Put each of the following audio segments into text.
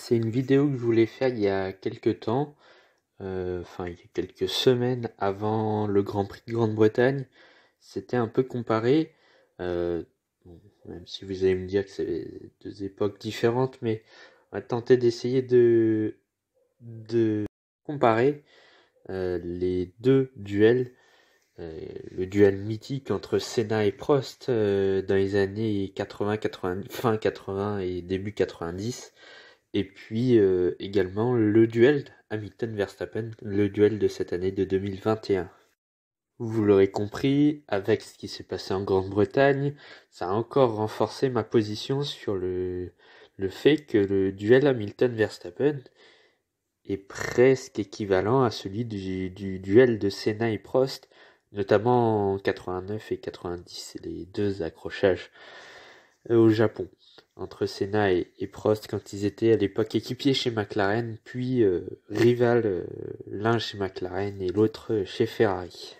c'est une vidéo que je voulais faire il y a quelques temps, enfin il y a quelques semaines avant le Grand Prix de Grande-Bretagne. C'était un peu comparé, bon, même si vous allez me dire que c'est deux époques différentes, mais on va tenter d'essayer de comparer les deux duels. Le duel mythique entre Senna et Prost dans les années 80, 80, fin 80 et début 90. Et puis également le duel Hamilton-Verstappen, le duel de cette année de 2021. Vous l'aurez compris, avec ce qui s'est passé en Grande-Bretagne, ça a encore renforcé ma position sur le fait que le duel Hamilton-Verstappen est presque équivalent à celui du duel de Senna et Prost, notamment en 89 et 90, les deux accrochages au Japon, entre Senna et Prost quand ils étaient à l'époque équipiers chez McLaren, puis rival, l'un chez McLaren et l'autre chez Ferrari.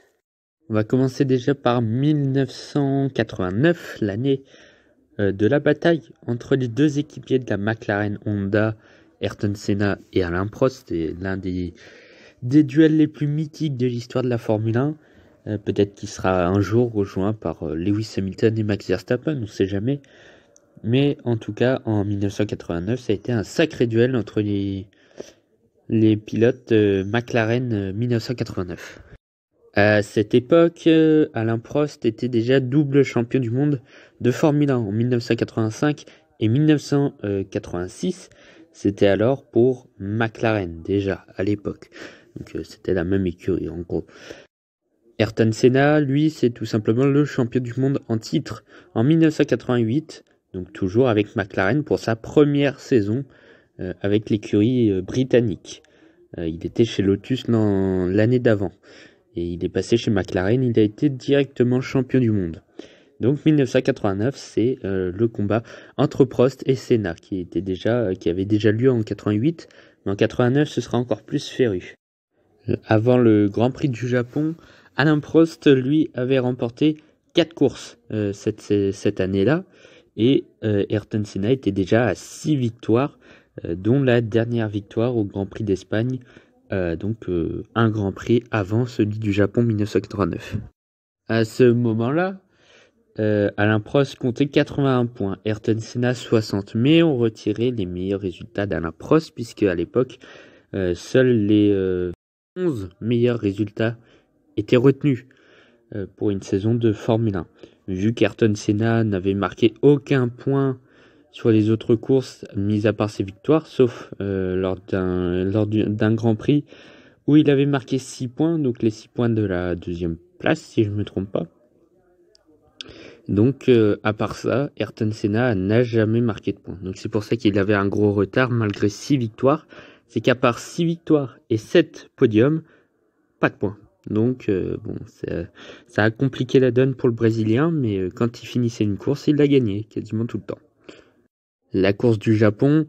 On va commencer déjà par 1989, l'année de la bataille entre les deux équipiers de la McLaren Honda, Ayrton Senna et Alain Prost. C'est l'un des duels les plus mythiques de l'histoire de la Formule 1. Peut-être qu'il sera un jour rejoint par Lewis Hamilton et Max Verstappen, on ne sait jamais. Mais en tout cas, en 1989, ça a été un sacré duel entre les pilotes McLaren 1989. À cette époque, Alain Prost était déjà double champion du monde de Formule 1 en 1985 et 1986. C'était alors pour McLaren déjà à l'époque. Donc c'était la même écurie en gros. Ayrton Senna, lui, c'est tout simplement le champion du monde en titre en 1988, donc toujours avec McLaren pour sa première saison avec l'écurie britannique. Il était chez Lotus l'année d'avant. Et il est passé chez McLaren, il a été directement champion du monde. Donc 1989, c'est le combat entre Prost et Senna qui avait déjà lieu en 88, mais en 89 ce sera encore plus féru. Avant le Grand Prix du Japon, Alain Prost lui avait remporté 4 courses cette année-là, et Ayrton Senna était déjà à 6 victoires, dont la dernière victoire au Grand Prix d'Espagne. Donc un Grand Prix avant celui du Japon 1989. À ce moment-là, Alain Prost comptait 81 points, Ayrton Senna 60, mais on retirait les meilleurs résultats d'Alain Prost puisque à l'époque, seuls les 11 meilleurs résultats étaient retenus pour une saison de Formule 1. Vu qu'Ayrton Senna n'avait marqué aucun point sur les autres courses, mis à part ses victoires, sauf lors d'un Grand Prix où il avait marqué 6 points, donc les 6 points de la deuxième place, si je ne me trompe pas. Donc, à part ça, Ayrton Senna n'a jamais marqué de points. Donc c'est pour ça qu'il avait un gros retard malgré 6 victoires. C'est qu'à part 6 victoires et 7 podiums, pas de points. Donc, ça a compliqué la donne pour le Brésilien, mais quand il finissait une course, il l'a gagné quasiment tout le temps. La course du Japon,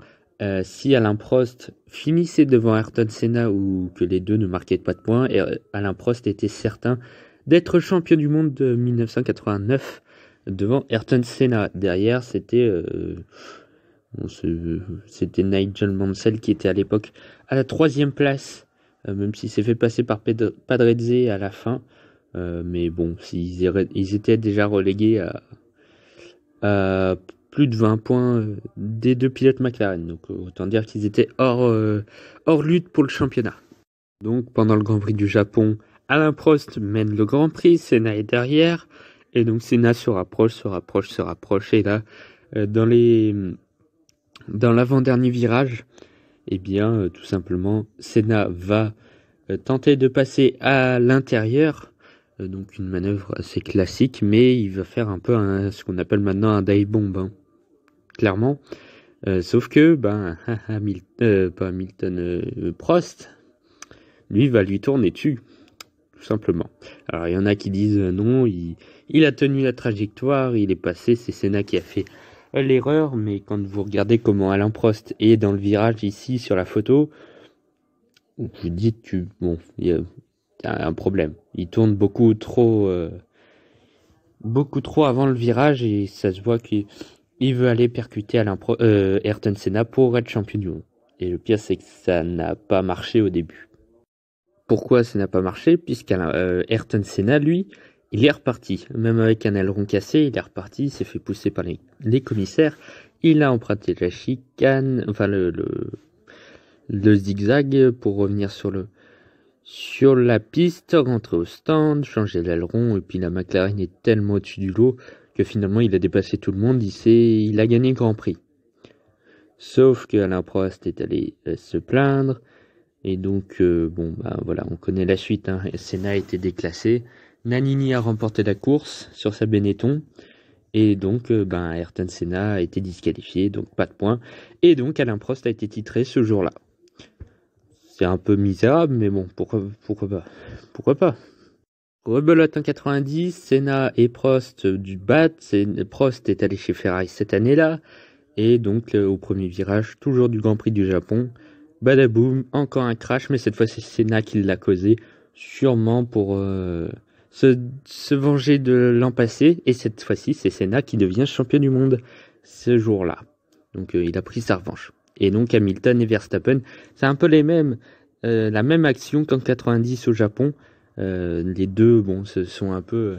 si Alain Prost finissait devant Ayrton Senna ou que les deux ne marquaient pas de points, Alain Prost était certain d'être champion du monde de 1989 devant Ayrton Senna. Derrière, c'était Nigel Mansell qui était à l'époque à la 3e place, même s'il s'est fait passer par Padrezze à la fin. Mais bon, ils étaient déjà relégués à plus de 20 points des deux pilotes McLaren. Donc autant dire qu'ils étaient hors lutte pour le championnat. Donc pendant le Grand Prix du Japon, Alain Prost mène le Grand Prix, Senna est derrière, et donc Senna se rapproche, et là, dans l'avant-dernier virage, eh bien tout simplement, Senna va tenter de passer à l'intérieur, donc une manœuvre assez classique, mais il va faire un peu ce qu'on appelle maintenant un dive bomb, hein, clairement. Sauf que Prost, lui va lui tourner dessus, tout simplement. Alors il y en a qui disent non, il a tenu la trajectoire, il est passé, c'est Senna qui a fait l'erreur, mais quand vous regardez comment Alain Prost est dans le virage ici sur la photo, vous dites il y a un problème. Il tourne beaucoup trop avant le virage et ça se voit qu'il veut aller percuter Ayrton Senna pour être champion du monde. Et le pire, c'est que ça n'a pas marché au début. Pourquoi ça n'a pas marché? Ayrton Senna, lui, il est reparti. Même avec un aileron cassé, il est reparti, il s'est fait pousser par les commissaires. Il a emprunté la chicane, enfin le zigzag pour revenir sur la piste, rentrer au stand, changer l'aileron, et puis la McLaren est tellement au-dessus du lot que finalement il a dépassé tout le monde, il a gagné le Grand Prix. Sauf que Alain Prost est allé se plaindre, et donc voilà, on connaît la suite, hein. Senna a été déclassé, Nannini a remporté la course sur sa Benetton, et donc Ayrton Senna a été disqualifié, donc pas de points, et donc Alain Prost a été titré ce jour-là. C'est un peu misérable, mais bon, pourquoi pas? Pourquoi pas? Rebelote en 90, Senna et Prost du bat. Prost est allé chez Ferrari cette année-là. Et donc au premier virage, toujours du Grand Prix du Japon. Badaboum, encore un crash, mais cette fois c'est Senna qui l'a causé. Sûrement pour se venger de l'an passé. Et cette fois-ci, c'est Senna qui devient champion du monde ce jour-là. Donc il a pris sa revanche. Et donc Hamilton et Verstappen, c'est un peu la même action qu'en 90 au Japon. Les deux, ce sont un peu...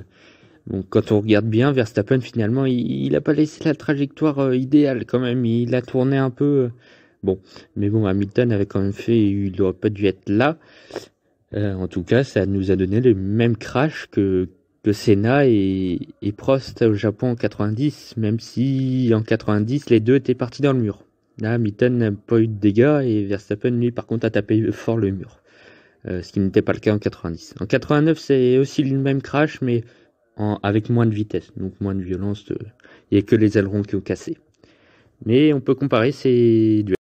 quand on regarde bien, Verstappen, finalement, il a pas laissé la trajectoire idéale quand même. Il a tourné un peu... mais Hamilton avait quand même fait... Il n'aurait pas dû être là. En tout cas, ça nous a donné le même crash que Senna et Prost au Japon en 90, même si en 90, les deux étaient partis dans le mur. Là, Hamilton n'a pas eu de dégâts et Verstappen, lui, par contre, a tapé fort le mur. Ce qui n'était pas le cas en 90. En 89, c'est aussi le même crash, mais avec moins de vitesse, donc moins de violence. Il n'y a que les ailerons qui ont cassé. Mais on peut comparer ces duels.